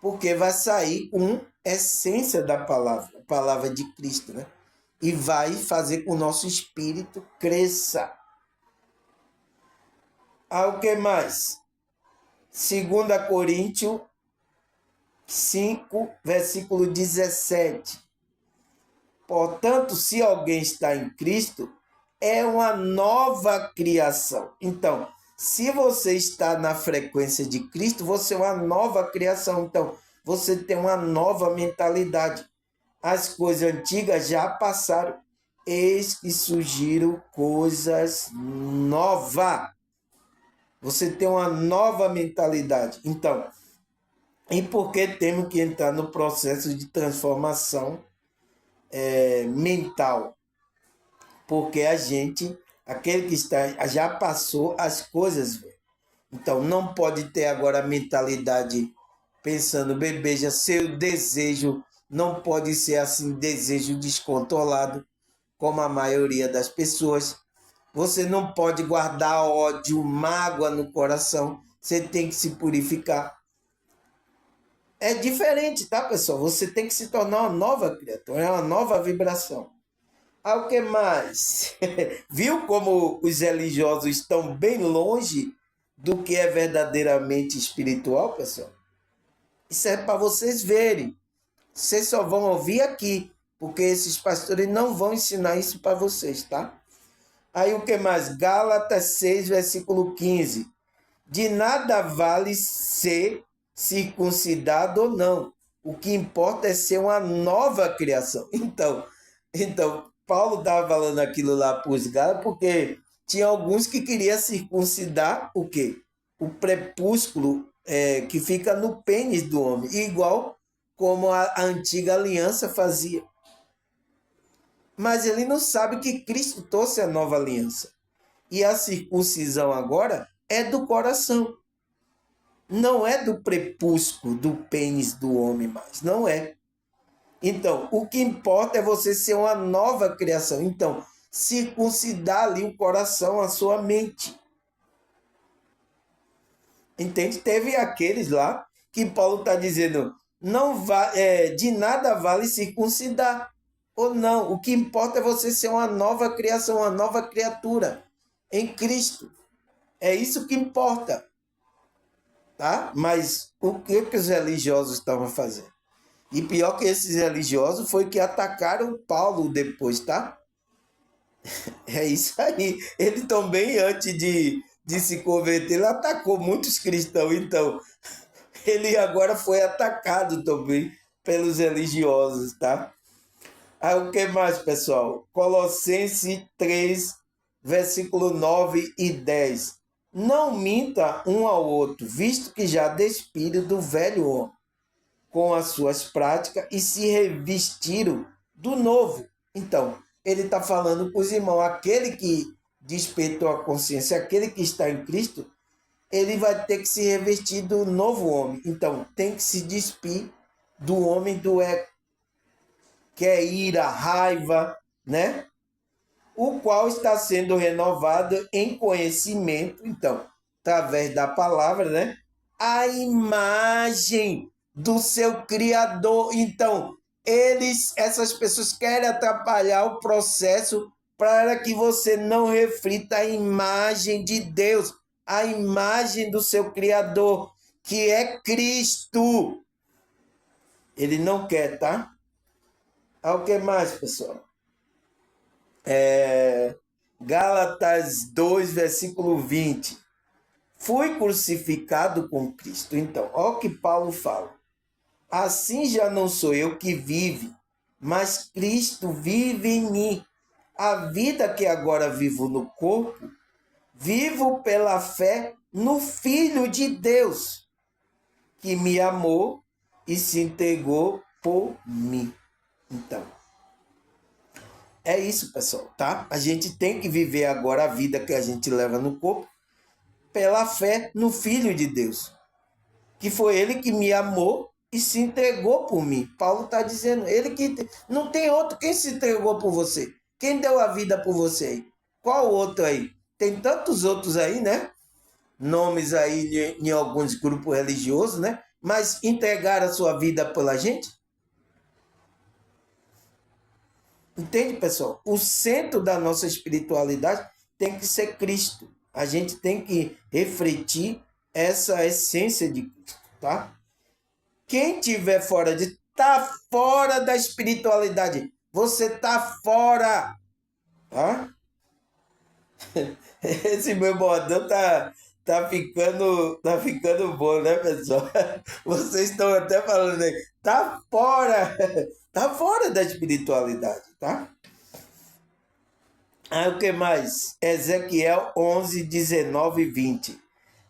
Porque vai sair com essência da palavra, a palavra de Cristo, né? E vai fazer com que o nosso espírito cresça. O que mais? 2 Coríntios 5, versículo 17. Portanto, se alguém está em Cristo, é uma nova criação. Então, se você está na frequência de Cristo, você é uma nova criação. Então, você tem uma nova mentalidade. As coisas antigas já passaram. Eis que surgiram coisas novas. Você tem uma nova mentalidade. Então, e por que temos que entrar no processo de transformação mental? Porque aquele que está, já passou as coisas. Então, não pode ter agora a mentalidade pensando, bebeja, seu desejo não pode ser assim, desejo descontrolado, como a maioria das pessoas. Você não pode guardar ódio, mágoa no coração. Você tem que se purificar. É diferente, tá, pessoal? Você tem que se tornar uma nova criatura, é uma nova vibração. O que mais? Viu como os religiosos estão bem longe do que é verdadeiramente espiritual, pessoal? Isso é para vocês verem. Vocês só vão ouvir aqui, porque esses pastores não vão ensinar isso para vocês, tá? Aí o que mais? Gálatas 6, versículo 15. De nada vale ser circuncidado ou não. O que importa é ser uma nova criação. Então Paulo estava falando aquilo lá para os Gálatas porque tinha alguns que queriam circuncidar o quê? O prepúsculo que fica no pênis do homem, igual como a antiga aliança fazia. Mas ele não sabe que Cristo trouxe a nova aliança. E a circuncisão agora é do coração. Não é do prepúsculo, do pênis do homem mais. Não é. Então, o que importa é você ser uma nova criação. Então, circuncidar ali o coração, a sua mente. Entende? Teve aqueles lá que Paulo está dizendo, de nada vale circuncidar. Ou não, o que importa é você ser uma nova criação, uma nova criatura em Cristo. É isso que importa. Tá? Mas o que os religiosos estavam fazendo? E pior que esses religiosos foi que atacaram Paulo depois, tá? É isso aí. Ele também, antes de se converter, ele atacou muitos cristãos. Então, ele agora foi atacado também pelos religiosos, tá? Aí o que mais, pessoal? Colossenses 3, versículo 9 e 10. Não minta um ao outro, visto que já despiram do velho homem com as suas práticas e se revestiram do novo. Então, ele está falando com os irmãos, aquele que despertou a consciência, aquele que está em Cristo, ele vai ter que se revestir do novo homem. Então, tem que se despir do homem do ego, que é ira, raiva, né? O qual está sendo renovado em conhecimento, então, através da palavra, né? A imagem do seu Criador. Então, essas pessoas querem atrapalhar o processo para que você não reflita a imagem de Deus, a imagem do seu Criador, que é Cristo. Ele não quer, tá? O que mais, pessoal? Gálatas 2, versículo 20. Fui crucificado com Cristo. Então, olha o que Paulo fala. Assim já não sou eu que vive, mas Cristo vive em mim. A vida que agora vivo no corpo, vivo pela fé no Filho de Deus, que me amou e se entregou por mim. Então, isso, pessoal, tá? A gente tem que viver agora a vida que a gente leva no corpo, pela fé no Filho de Deus, que foi ele que me amou e se entregou por mim. Paulo está dizendo, ele que não tem outro. Quem se entregou por você? Quem deu a vida por você aí? Qual outro aí? Tem tantos outros aí, né? Nomes aí em alguns grupos religiosos, né? Mas entregaram a sua vida pela gente? Entende, pessoal? O centro da nossa espiritualidade tem que ser Cristo. A gente tem que refletir essa essência de Cristo, tá? Quem tiver fora de... Tá fora da espiritualidade. Você tá fora, tá? Esse meu bordão tá ficando bom, né, pessoal? Vocês estão até falando aí, tá fora, tá fora da espiritualidade, tá? Aí o que mais? Ezequiel 11, 19 e 20.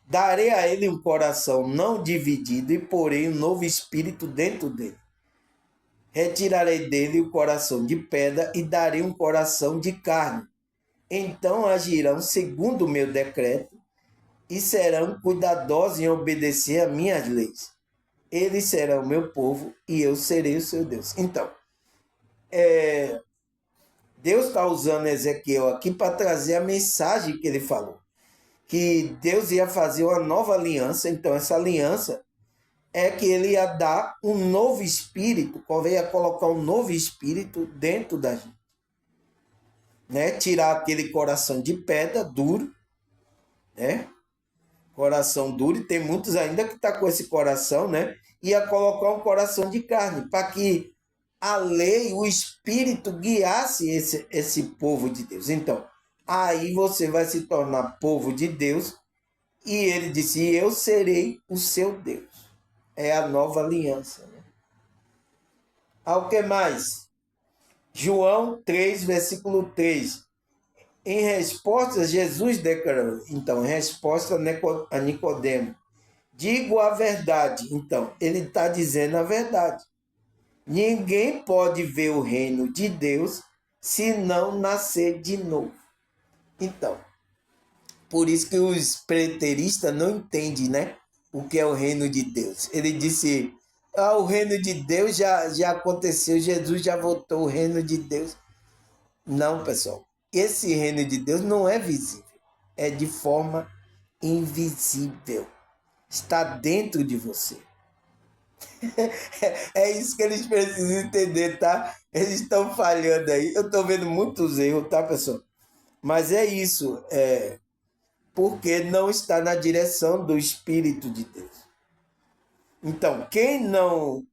Darei a ele um coração não dividido e porei um novo espírito dentro dele. Retirarei dele o coração de pedra e darei um coração de carne. Então agirão segundo o meu decreto e serão cuidadosos em obedecer a minhas leis. Eles serão meu povo e eu serei o seu Deus. Então, Deus está usando Ezequiel aqui para trazer a mensagem que ele falou. Que Deus ia fazer uma nova aliança. Então, essa aliança é que ele ia dar um novo espírito, ia colocar um novo espírito dentro da gente. Né? Tirar aquele coração de pedra duro, né? Coração duro, e tem muitos ainda que estão com esse coração, né? Ia colocar um coração de carne, para que a lei, o Espírito guiasse esse povo de Deus. Então, aí você vai se tornar povo de Deus, e ele disse, eu serei o seu Deus. É a nova aliança. Né? Ao que mais? João 3, versículo 3. Em resposta, Jesus declarou, então, em resposta a Nicodemo, digo a verdade. Então, ele está dizendo a verdade. Ninguém pode ver o reino de Deus se não nascer de novo. Então, por isso que os preteristas não entendem, né, o que é o reino de Deus. Ele disse, o reino de Deus já aconteceu, Jesus já voltou, o reino de Deus. Não, pessoal. Esse reino de Deus não é visível, é de forma invisível. Está dentro de você. É isso que eles precisam entender, tá? Eles estão falhando aí. Eu estou vendo muitos erros, tá, pessoal? Mas é isso, porque não está na direção do Espírito de Deus. Então, quem não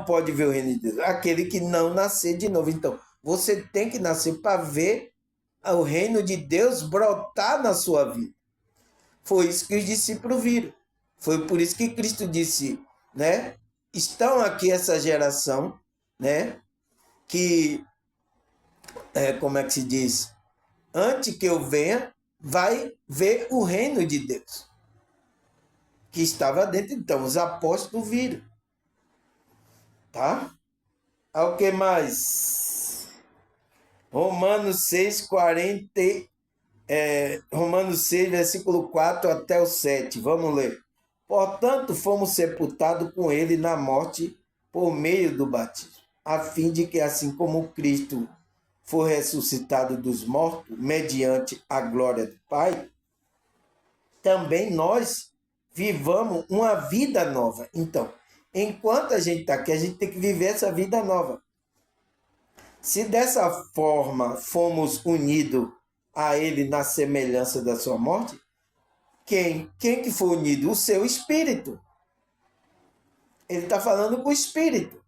pode ver o reino de Deus? Aquele que não nascer de novo. Então, você tem que nascer para ver o reino de Deus brotar na sua vida. Foi isso que os discípulos viram. Foi por isso que Cristo disse, né? Estão aqui essa geração, né? Que, como é que se diz? Antes que eu venha, vai ver o reino de Deus. Que estava dentro. Então, os apóstolos viram. Tá? Ao que mais? Romanos 6, 40, Romanos 6, versículo 4 até o 7. Vamos ler. Portanto, fomos sepultados com ele na morte por meio do batismo, a fim de que, assim como Cristo foi ressuscitado dos mortos, mediante a glória do Pai, também nós vivamos uma vida nova. Então, enquanto a gente está aqui, a gente tem que viver essa vida nova. Se dessa forma fomos unidos a ele na semelhança da sua morte, quem que foi unido? O seu espírito. Ele está falando com o espírito.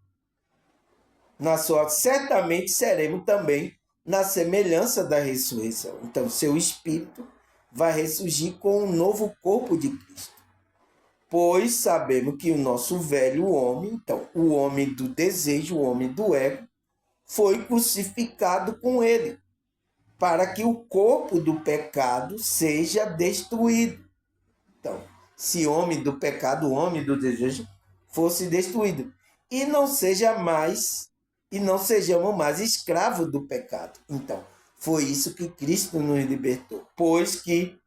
Certamente seremos também na semelhança da ressurreição. Então, seu espírito vai ressurgir com um novo corpo de Cristo. Pois sabemos que o nosso velho homem, então, o homem do desejo, o homem do ego, foi crucificado com ele, para que o corpo do pecado seja destruído. Então, se homem do pecado, o homem do desejo, fosse destruído, e não sejamos mais escravos do pecado. Então, foi isso que Cristo nos libertou, pois que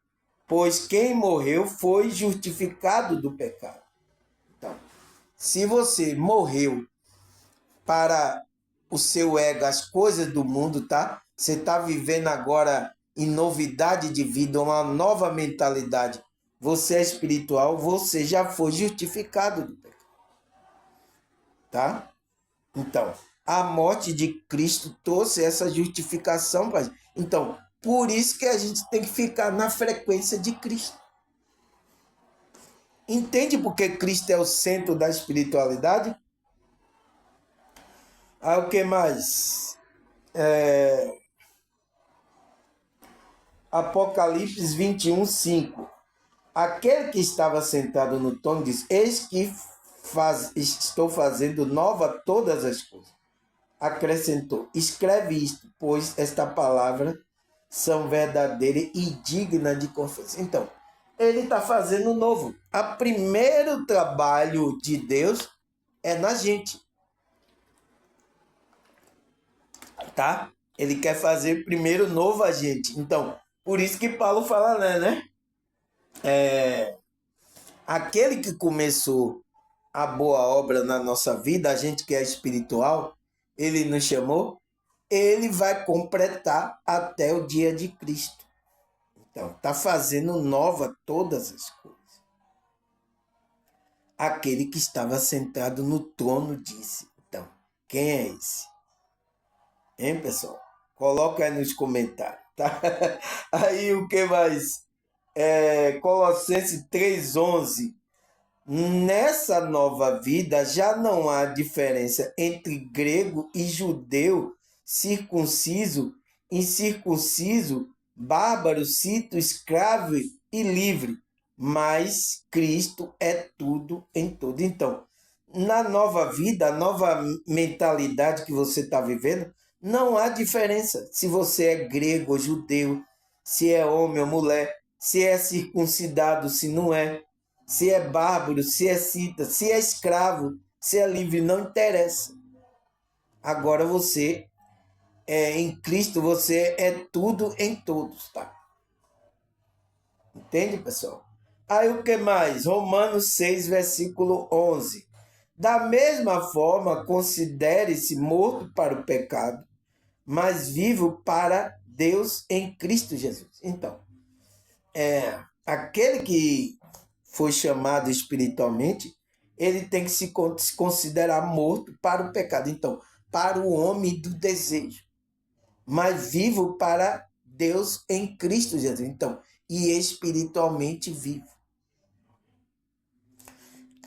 pois quem morreu foi justificado do pecado. Então, se você morreu para o seu ego, as coisas do mundo, tá? Você está vivendo agora em novidade de vida, uma nova mentalidade. Você é espiritual, você já foi justificado do pecado, tá? Então, a morte de Cristo trouxe essa justificação para a gente. Então, por isso que a gente tem que ficar na frequência de Cristo. Entende por que Cristo é o centro da espiritualidade? Ah, o que mais? Apocalipse 21, 5. Aquele que estava sentado no trono diz: Eis que estou fazendo nova todas as coisas. Acrescentou: Escreve isto, pois esta palavra são verdadeiras e dignas de confiança. Então, ele está fazendo novo. O primeiro trabalho de Deus é na gente, tá? Ele quer fazer primeiro novo a gente. Então, por isso que Paulo fala, né? Aquele que começou a boa obra na nossa vida, a gente que é espiritual, ele nos chamou, ele vai completar até o dia de Cristo. Então, está fazendo nova todas as coisas. Aquele que estava sentado no trono disse. Então, quem é esse? Hein, pessoal? Coloca aí nos comentários, tá? Aí o que mais? Colossenses 3,11. Nessa nova vida já não há diferença entre grego e judeu, circunciso, incircunciso, bárbaro, cito, escravo e livre, mas Cristo é tudo em tudo. Então, na nova vida, a nova mentalidade que você está vivendo, não há diferença se você é grego ou judeu, se é homem ou mulher, se é circuncidado, se não é, se é bárbaro, se é cita, se é escravo, se é livre, não interessa. Agora você em Cristo, você é tudo em todos, tá? Entende, pessoal? Aí o que mais? Romanos 6, versículo 11. Da mesma forma, considere-se morto para o pecado, mas vivo para Deus em Cristo Jesus. Então, aquele que foi chamado espiritualmente, ele tem que se considerar morto para o pecado. Então, para o homem do desejo, mas vivo para Deus em Cristo Jesus. Então, e espiritualmente vivo.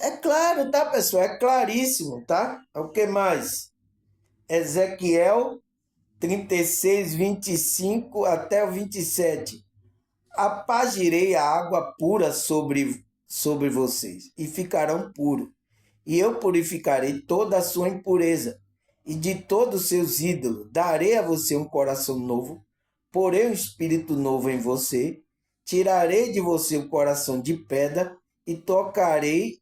É claro, tá, pessoal? É claríssimo, tá? O que mais? Ezequiel 36, 25 até o 27. Apagirei a água pura sobre vocês, e ficarão puros. E eu purificarei toda a sua impureza, e de todos os seus ídolos. Darei a você um coração novo, porei um espírito novo em você. Tirarei de você o coração de pedra, e tocarei,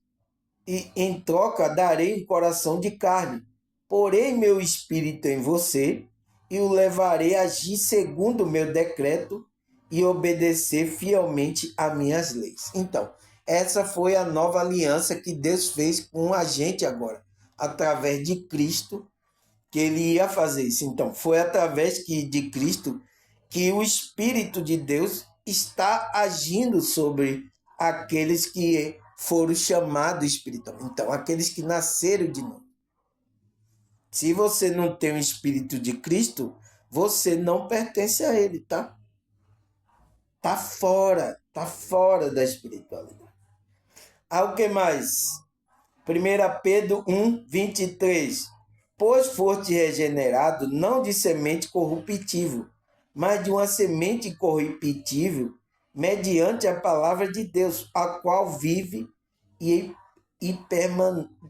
e em troca darei um coração de carne. Porei meu espírito em você, e o levarei a agir segundo o meu decreto, e obedecer fielmente a minhas leis. Então, essa foi a nova aliança que Deus fez com a gente agora, através de Cristo, que ele ia fazer isso. Então, foi através de Cristo que o Espírito de Deus está agindo sobre aqueles que foram chamados espiritual. Então, aqueles que nasceram de novo. Se você não tem o Espírito de Cristo, você não pertence a ele, tá? Tá fora da espiritualidade. Ah, o que mais? 1 Pedro 1, 23. Pois foste regenerado não de semente corruptível, mas de uma semente incorruptível, mediante a palavra de Deus, a qual vive e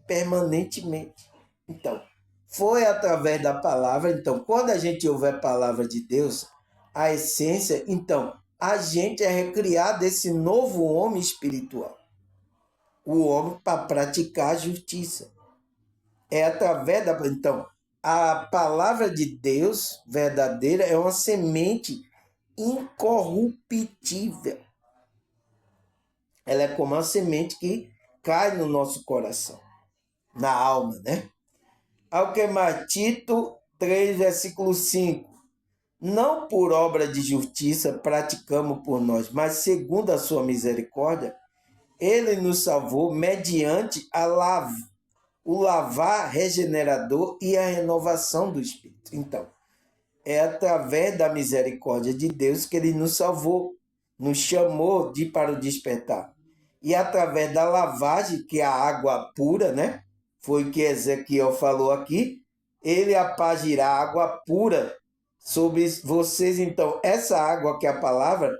permanentemente. Então, foi através da palavra. Então, quando a gente ouve a palavra de Deus, a essência, então, a gente é recriado esse novo homem espiritual. O homem para praticar a justiça. É através da... Então, a palavra de Deus verdadeira é uma semente incorruptível. Ela é como uma semente que cai no nosso coração, na alma, né? Ao que mais? Tito 3, versículo 5. Não por obra de justiça praticamos por nós, mas segundo a sua misericórdia, ele nos salvou mediante o lavar regenerador e a renovação do Espírito. Então, é através da misericórdia de Deus que ele nos salvou, nos chamou para o despertar. E através da lavagem, que é a água pura, né? Foi o que Ezequiel falou aqui, ele apagirá água pura sobre vocês. Então, essa água que é a palavra,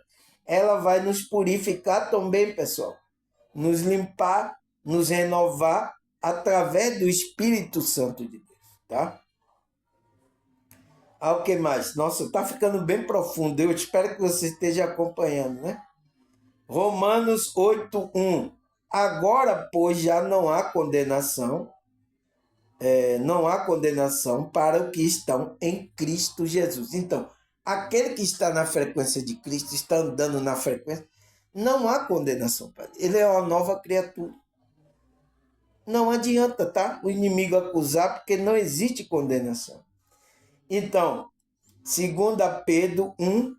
ela vai nos purificar também, pessoal. Nos limpar, nos renovar através do Espírito Santo de Deus, tá? O que mais? Nossa, tá ficando bem profundo. Eu espero que você esteja acompanhando, né? Romanos 8:1. Agora, pois, já não há condenação, não há condenação para os que estão em Cristo Jesus. Então, aquele que está na frequência de Cristo, está andando na frequência, não há condenação para ele. Ele é uma nova criatura. Não adianta, tá? O inimigo acusar, porque não existe condenação. Então, 2 Pedro 1,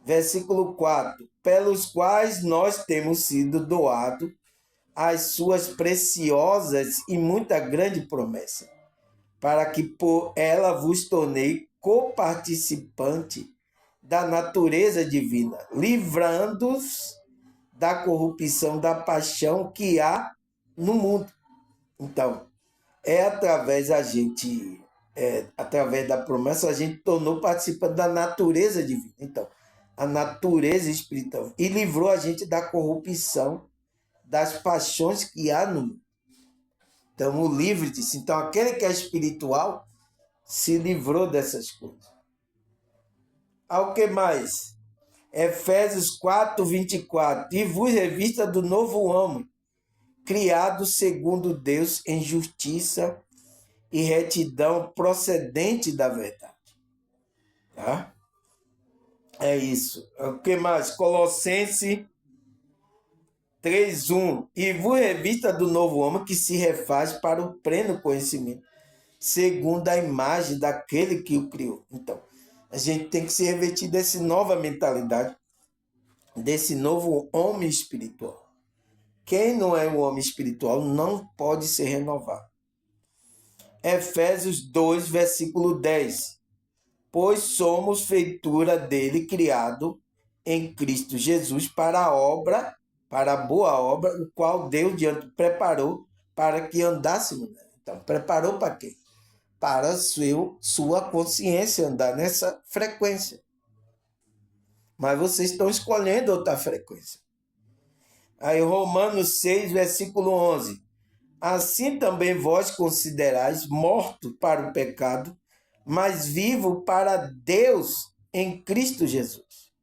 versículo 4, pelos quais nós temos sido doados as suas preciosas e muita grande promessa, para que por ela vos tornei coparticipante da natureza divina, livrando-os da corrupção da paixão que há no mundo. Então, através da promessa, a gente tornou participante da natureza divina. Então, a natureza espiritual. E livrou a gente da corrupção, das paixões que há no mundo. Estamos livres disso. Então, aquele que é espiritual se livrou dessas coisas. Ao que mais? Efésios 4, 24. E vos revista do novo homem, criado segundo Deus em justiça e retidão procedente da verdade. Tá? É isso. O que mais? Colossenses 3:1. E vos revista do novo homem que se refaz para o pleno conhecimento, segundo a imagem daquele que o criou. Então, a gente tem que se revestir dessa nova mentalidade, desse novo homem espiritual. Quem não é um homem espiritual não pode ser renovado. Efésios 2, versículo 10. Pois somos feitura dele, criado em Cristo Jesus para a boa obra, o qual Deus diante preparou para que andássemos. Então, preparou para quê? Para sua consciência andar nessa frequência. Mas vocês estão escolhendo outra frequência. Aí Romanos 6, versículo 11. Assim também vós considerais morto para o pecado, mas vivo para Deus em Cristo Jesus.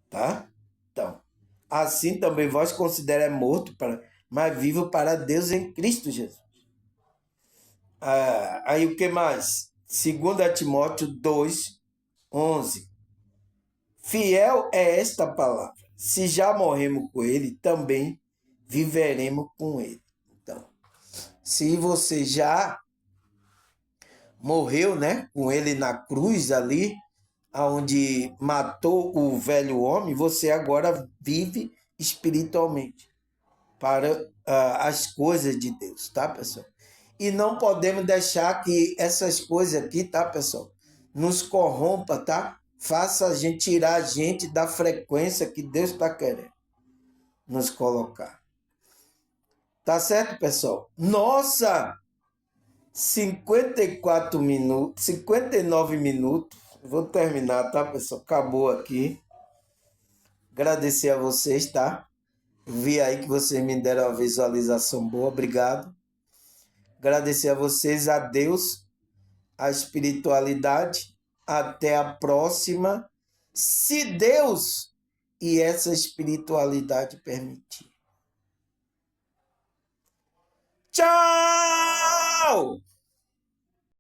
Tá? Então, assim também vós considerais morto, mas vivo para Deus em Cristo Jesus. Aí o que mais? 2 Timóteo 2, 11. Fiel é esta palavra. Se já morremos com ele, também viveremos com ele. Então, se você já morreu, né, com ele na cruz ali, onde matou o velho homem, você agora vive espiritualmente para as coisas de Deus, tá, pessoal? E não podemos deixar que essas coisas aqui, tá, pessoal, nos corrompa, tá? Faça a gente tirar a gente da frequência que Deus está querendo nos colocar. Tá certo, pessoal? Nossa! 54 minutos, 59 minutos. Vou terminar, tá, pessoal? Acabou aqui. Agradecer a vocês, tá? Vi aí que vocês me deram uma visualização boa. Obrigado. Agradecer a vocês, a Deus, a espiritualidade. Até a próxima. Se Deus e essa espiritualidade permitir. Tchau!